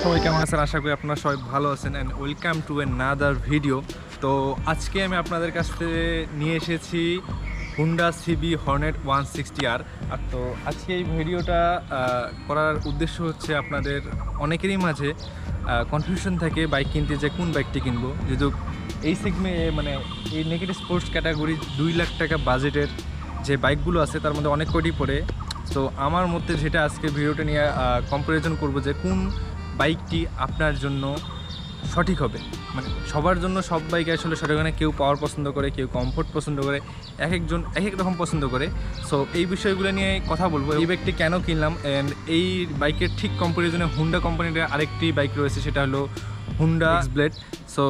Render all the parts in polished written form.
সবাই কেমন আছেন? আশা করি আপনারা সবাই ভালো আছেন and welcome to another video. তো আজকে আমি আপনাদের কাছ থেকে নিয়ে এসেছি হুন্ডা সিবি হর্নেট 160R। আর তো আজকে এই ভিডিওটা করার উদ্দেশ্য হচ্ছে আপনাদের অনেকেরই মাঝে কনফিউশন থাকে বাইক কিনতে যে কোন বাইকটি কিনবো, যেহেতু এই মানে এই নেগেটিভ স্পোর্টস ক্যাটাগরি 2 লাখ টাকা বাজেটের যে বাইকগুলো আছে তার মধ্যে অনেক কটি পড়ে। তো আমার মধ্যে যেটা আজকে ভিডিওটা নিয়ে কম্পারিজন করবো যে কোন বাইকটি আপনার জন্য সঠিক হবে। মানে সবার জন্য সব বাইক আসলে সঠিক হয় না, কেউ পাওয়ার পছন্দ করে, কেউ কমফোর্ট পছন্দ করে, এক একজন এক এক রকম পছন্দ করে। সো এই বিষয়গুলো নিয়ে কথা বলবো, এই বাইকটি কেন কিনলাম অ্যান্ড এই বাইকের ঠিক কম্পারিজনে হুন্ডা কোম্পানির আরেকটি বাইক রয়েছে, সেটা হলো হুন্ডা এক্সব্লেড। সো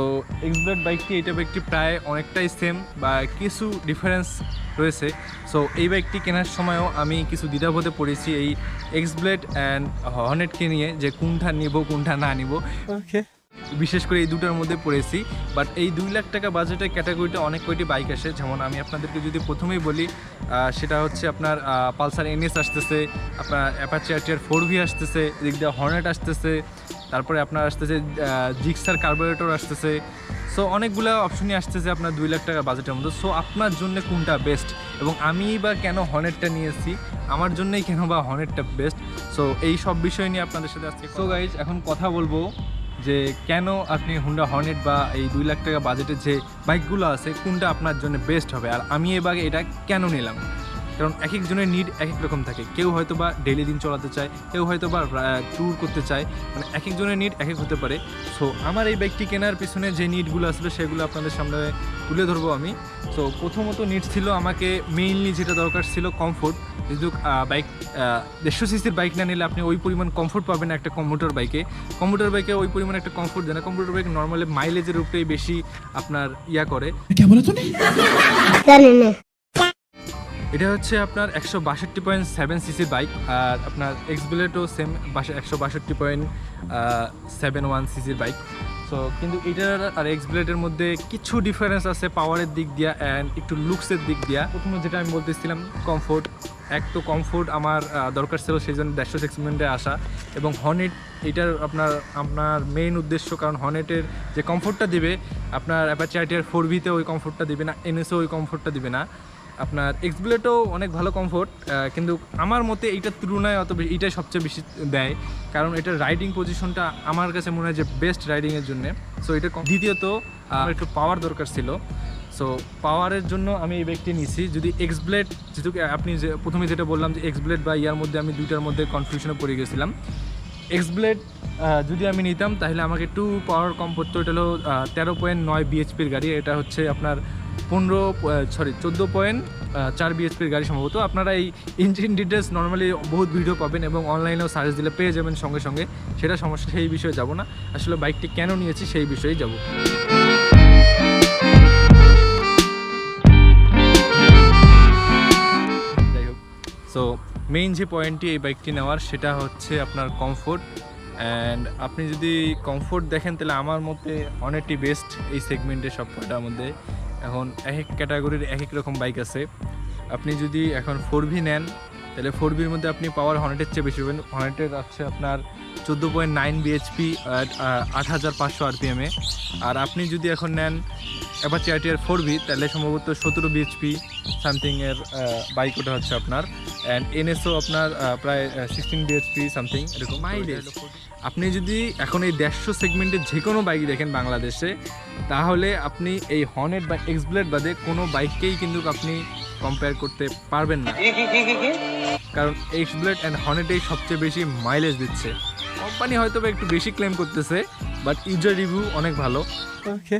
এক্সব্লেড বাইকটি এটা বাইকটি প্রায় অনেকটাই সেম বা কিছু ডিফারেন্স রয়েছে। সো এই বাইকটি কেনার সময়ও আমি কিছু দ্বিধাবোধে পড়েছি এই এক্সব্লেড অ্যান্ড হর্নেটকে নিয়ে, যে কোনটা নিব কোনটা না নিব। ওকে, বিশেষ করে এই দুটার মধ্যে পড়েছি। বাট এই 2 লাখ টাকা বাজেটের ক্যাটাগরিতে অনেক কয়টি বাইক আসে, যেমন আমি আপনাদেরকে যদি প্রথমেই বলি সেটা হচ্ছে আপনার পালসার NS আসতেছে, আপনার অ্যাপাচি RTR 4V আসতেছে, এদিক দিয়ে হর্নেট আসতেছে, তারপরে আপনার আসতেছে জিক্সার কার্বোরেটর আসতেছে। সো অনেকগুলো অপশনই আসতেছে আপনার 2 লাখ টাকা বাজেটের মধ্যে। সো আপনার জন্য কোনটা বেস্ট এবং আমি বা কেন হর্নেটটা নিয়েছি, আমার জন্যই কেন বা হর্নেটটা বেস্ট। সো এই সব বিষয় নিয়ে আপনাদের সাথে আজকে। সো গাইজ, এখন কথা বলবো যে কেন আপনি হুন্ডা হর্নেট বা এই 2 লাখ টাকা বাজেটের যে বাইকগুলো আছে কোনটা আপনার জন্য বেস্ট হবে, আর আমি এবার এটা কেন নিলাম। কারণ এক একজনের নিড এক এক রকম থাকে, কেউ হয়তো বা ডেইলি দিন চলাতে চায়, কেউ হয়তো বা ট্যুর করতে চায়, মানে এক একজনের নিড এক এক হতে পারে। সো আমার এই বাইকটি কেনার পিছনে যে নিডগুলো আসলে সেগুলো আপনাদের সামনে তুলে ধরবো আমি। সো প্রথমত নিড ছিল আমাকে মেইনলি যেটা দরকার ছিল কমফোর্ট, যেহেতু বাইক 150 সিসির বাইক না নিলে আপনি ওই পরিমাণ কমফোর্ট পাবেন না একটা কম্পিউটার বাইকে। কম্পিউটার বাইকে ওই পরিমাণ একটা কমফোর্ট দেয় না। কম্পিউটার বাইক নর্মালি মাইলেজের উপরেই বেশি আপনার করে। এটা হচ্ছে আপনার 162.7 সিসির বাইক, আর আপনার এক্সব্লেডও সেম 162.71 সিসির বাইক। সো কিন্তু এটার আর এক্সব্লেডের মধ্যে কিছু ডিফারেন্স আছে পাওয়ারের দিক দিয়া অ্যান্ড একটু লুকসের দিক দিয়া। প্রথমে যেটা আমি বলতেছিলাম কমফোর্ট, এক তো কমফোর্ট আমার দরকার ছিল, সেই জন্য 150 সেগমেন্টে আসা। এবং হর্নেট এটার আপনার মেইন উদ্দেশ্য, কারণ হর্নেটের যে কমফোর্টটা দিবে আপনার অ্যাপাচি RTR 4V-তে ওই কমফোর্টটা দিবে না, NS-ও ওই কমফোর্টটা দিবে না। আপনার এক্সব্লেডও অনেক ভালো কমফোর্ট, কিন্তু আমার মতে এইটার তুলনায় অত বেশি এইটাই সবচেয়ে বেশি দেয়, কারণ এটার রাইডিং পজিশনটা আমার কাছে মনে হয় যে বেস্ট রাইডিংয়ের জন্য। সো এটা দ্বিতীয়ত আমার একটু পাওয়ার দরকার ছিল। সো পাওয়ারের জন্য আমি এই বাইকটি নিয়েছি। যদি এক্সব্লেড, যেহেতু আপনি যে প্রথমে যেটা বললাম যে এক্সব্লেড বা ইয়ার মধ্যে আমি দুইটার মধ্যে কনফিউশনে পড়ে গেছিলাম। এক্সব্লেড যদি আমি নিতাম তাহলে আমাকে একটু পাওয়ার কম পড়তো। এটা হলো 13.9 BHPর গাড়ি, এটা হচ্ছে আপনার 14.4 BHPর গাড়ি সম্ভবত। আপনারা এই ইঞ্জিন ডিটেলস নর্মালি বহুত ভিডিও পাবেন এবং অনলাইনেও সার্চ দিলে পেয়ে যাবেন সঙ্গে সঙ্গে, সেটা সমস্যা, সেই বিষয়ে যাব না। আসলে বাইকটি কেন নিয়েছি সেই বিষয়েই যাব। যাই হোক, সো মেইন যে পয়েন্টটি এই বাইকটি নেওয়ার সেটা হচ্ছে আপনার কমফোর্ট। অ্যান্ড আপনি যদি কমফোর্ট দেখেন তাহলে আমার মতে অনেকটি বেস্ট এই সেগমেন্টে সব কয়টার মধ্যে। এখন এক এক ক্যাটাগরির এক এক রকম বাইক আছে। আপনি যদি এখন 4V নেন তাহলে 4Vর মধ্যে আপনি পাওয়ার হর্নেটের চেয়ে বেশি পাবেন। হর্নেটের আছে আপনার 14.9 BHP 8500 RPM-এ। আর আপনি যদি এখন নেন অ্যাপাচি আরটিআর 4V, তাহলে সম্ভবত 17 বিএইচপি সামথিংয়ের বাইক ওটা হচ্ছে আপনার। অ্যান্ড এনএসও আপনার প্রায় 16 বিএইচপি সামথিং এরকম মাইলেজ। আপনি যদি এখন এই 150 সেগমেন্টের যে কোনো বাইক দেখেন বাংলাদেশে, তাহলে আপনি এই হর্নেট বা এক্সব্লেড বাদে কোনো বাইককেই কিন্তু আপনি কম্পেয়ার করতে পারবেন না, কারণ এক্সব্লেড অ্যান্ড হর্নেটেই সবচেয়ে বেশি মাইলেজ দিচ্ছে। কোম্পানি হয়তো বা একটু বেশি ক্লেম করতেছে, বাট ইউজার রিভিউ অনেক ভালো। ওকে,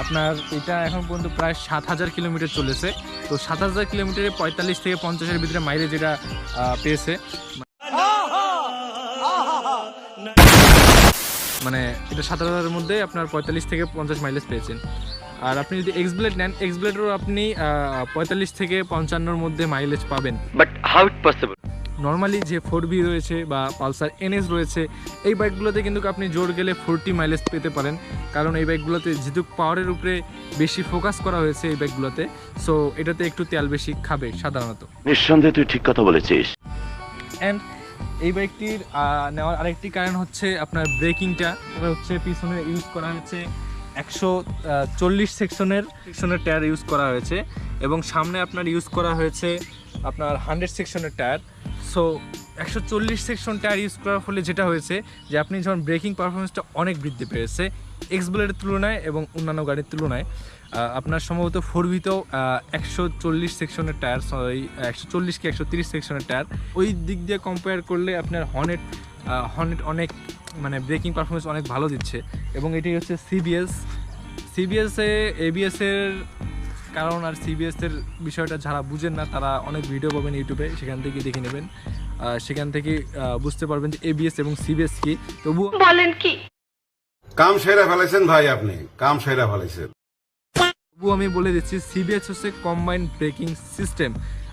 আপনার এটা এখন পর্যন্ত প্রায় 7000 কিলোমিটার চলেছে। তো 7000 কিলোমিটারে 45 থেকে 50-এর ভিতরে মাইলেজ এটা পেয়েছে। মানে এটা 7000-এর মধ্যে আপনার 45 থেকে 50 মাইলেজ পেয়েছেন। আর আপনি যদি এক্সব্লেড নেন, এক্সব্লেডেরও আপনি 45 থেকে 55-এর মধ্যে মাইলেজ পাবেন। But how it possible? Normally যে 4V রয়েছে বা পালসার এনএস রয়েছে, এই বাইকগুলোতে কিন্তু আপনি জোর গেলে 40 মাইলেজ পেতে পারেন, কারণ এই বাইকগুলোতে যেহেতু পাওয়ারের উপরে বেশি ফোকাস করা হয়েছে এই বাইকগুলোতে, সো এটাতে একটু তেল বেশি খাবে সাধারণত। নিঃসন্দেহে তুই ঠিক কথা বলেছিস। অ্যান্ড এই বাইকটির নেওয়ার আরেকটি কারণ হচ্ছে আপনার ব্রেকিংটা হচ্ছে পিছনে ইউজ করা হয়েছে 140 সেকশনের টায়ার ইউজ করা হয়েছে, এবং সামনে আপনার ইউজ করা হয়েছে আপনার 100 সেকশনের tyre. So 140 section tyre use করার ফলে যেটা হয়েছে যে আপনি যখন ব্রেকিং পারফরমেন্সটা অনেক বৃদ্ধি পেয়েছে এক্সব্লেডের তুলনায় এবং অন্যান্য গাড়ির তুলনায়। আপনার সম্ভবত 4ভিতেও 140 সেকশনের টায়ার, 140 কি 130 সেকশনের টায়ার, ওই দিক দিয়ে কম্পেয়ার করলে আপনার হর্নেট অনেক মানে ব্রেকিং পারফরমেন্স অনেক ভালো দিচ্ছে। এবং এটি হচ্ছে সিবিএসে এবিএসের কারণ, আর সিবিএসের বিষয়টা যারা বুঝেন না তারা অনেক ভিডিও পাবেন ইউটিউবে, সেখান থেকে দেখে নেবেন, সেখান থেকে বুঝতে পারবেন যে এবিএস এবং সিবিএস কি। তবুও বলেন কি কাম সেরা ফেলাইছেন ভাই, আপনি কাম সেরা ফেলাইছেন। তবুও আমি বলে দিচ্ছি, সিবিএস হচ্ছে কম্বাইন্ড ব্রেকিং সিস্টেম।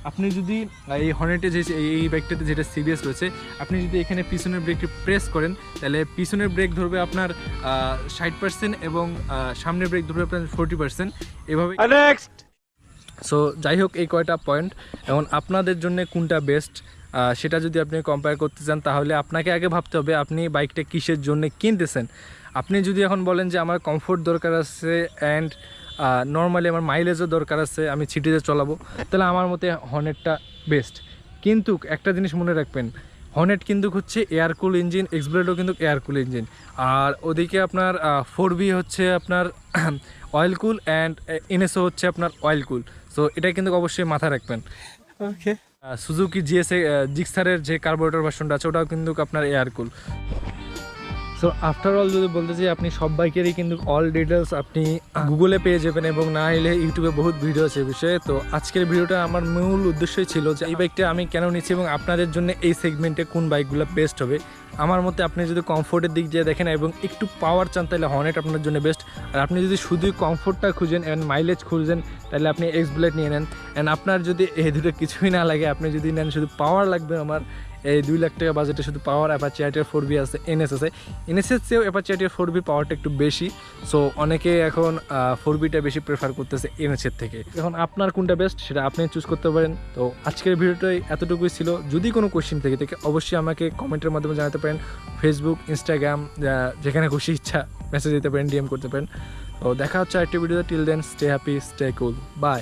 আপনি যদি এই হর্নেটে যে এই বাইকটাতে যেটা সিবিএস রয়েছে, আপনি যদি এখানে পিছনের ব্রেকটি প্রেস করেন, তাহলে পিছনের ব্রেক ধরবে আপনার 60% এবং সামনের ব্রেক ধরবে আপনার 40%, এভাবে। সো যাই হোক, এই কয়টা পয়েন্ট এখন আপনাদের জন্য কোনটা বেস্ট সেটা যদি আপনি কম্পেয়ার করতে চান, তাহলে আপনাকে আগে ভাবতে হবে আপনি বাইকটা কিসের জন্য কিনতেছেন। আপনি যদি এখন বলেন যে আমার কমফোর্ট দরকার আছে অ্যান্ড নর্মালি আমার মাইলেজও দরকার আছে, আমি সিটিতে চালাবো, তাহলে আমার মতে হর্নেটটা বেস্ট। কিন্তু একটা জিনিস মনে রাখবেন, হর্নেট কিন্তু হচ্ছে এয়ার কুল ইঞ্জিন, এক্সব্লেডও কিন্তু এয়ার কুল ইঞ্জিন, আর ওদিকে আপনার 4V হচ্ছে আপনার অয়েল কুল অ্যান্ড এনএসও হচ্ছে আপনার অয়েল কুল। সো এটা কিন্তু অবশ্যই মাথায় রাখবেন। ওকে, সুজুকি জিক্সারের যে কার্বোরেটর ভার্সনটা আছে ওটাও কিন্তু আপনার এয়ার কুল। সো আফটার অল যদি বলতে চাই, আপনি সব বাইকেরই কিন্তু অল ডিটেলস আপনি গুগলে পেয়ে যাবেন, এবং না এলে ইউটিউবে বহুত ভিডিও আছে এই বিষয়ে। তো আজকের ভিডিওটা আমার মূল উদ্দেশ্যই ছিল যে এই বাইকটা আমি কেন নিচ্ছি এবং আপনাদের জন্য এই সেগমেন্টে কোন বাইকগুলো বেস্ট হবে। আমার মতে আপনি যদি কমফোর্টের দিক দিয়ে দেখেন এবং একটু পাওয়ার চান, তাহলে হর্নেট আপনার জন্য বেস্ট। আর আপনি যদি শুধু কমফোর্টটা খুঁজেন অ্যান্ড মাইলেজ খুঁজেন, তাহলে আপনি এক্সব্লেড নিয়ে নেন। অ্যান্ড আপনার যদি এই দুটো কিছুই না লাগে, আপনি যদি নেন শুধু পাওয়ার লাগবে, আমার এই 2 লাখ টাকা বাজেটে শুধু পাওয়ার, অ্যাপাচি আরটিআর 4V আছে, এনএস আছে। এনএসের চেয়েও অ্যাপাচি আরটিআর 4V পাওয়ারটা একটু বেশি, সো অনেকে এখন 4Vটা বেশি প্রেফার করতেছে এনএসের থেকে। এখন আপনার কোনটা বেস্ট সেটা আপনি চুজ করতে পারেন। তো আজকের ভিডিওটাই এতটুকুই ছিল। যদি কোনো কোয়েশ্চেন থেকে অবশ্যই আমাকে কমেন্টের মাধ্যমে জানাতে পারেন, ফেসবুক, ইনস্টাগ্রাম, যেখানে খুশি ইচ্ছা মেসেজ দিতে পারেন, ডিএম করতে পারেন। তো দেখা হচ্ছে আরেকটি ভিডিওতে। Till then, stay happy, stay cool, by.